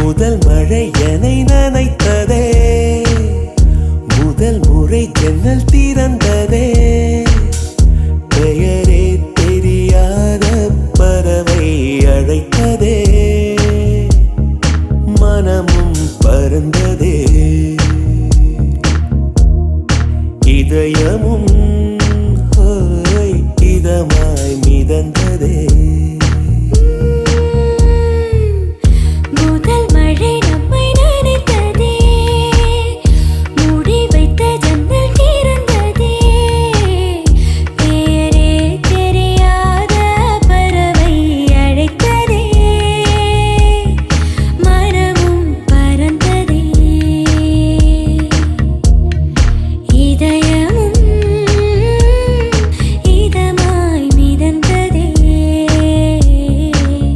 முதல் மழை என்னை நனைத்ததே, முதல் முறை ஜன்னல் திறந்ததே. பெயரே தெரியாத பறவை அழைத்ததே,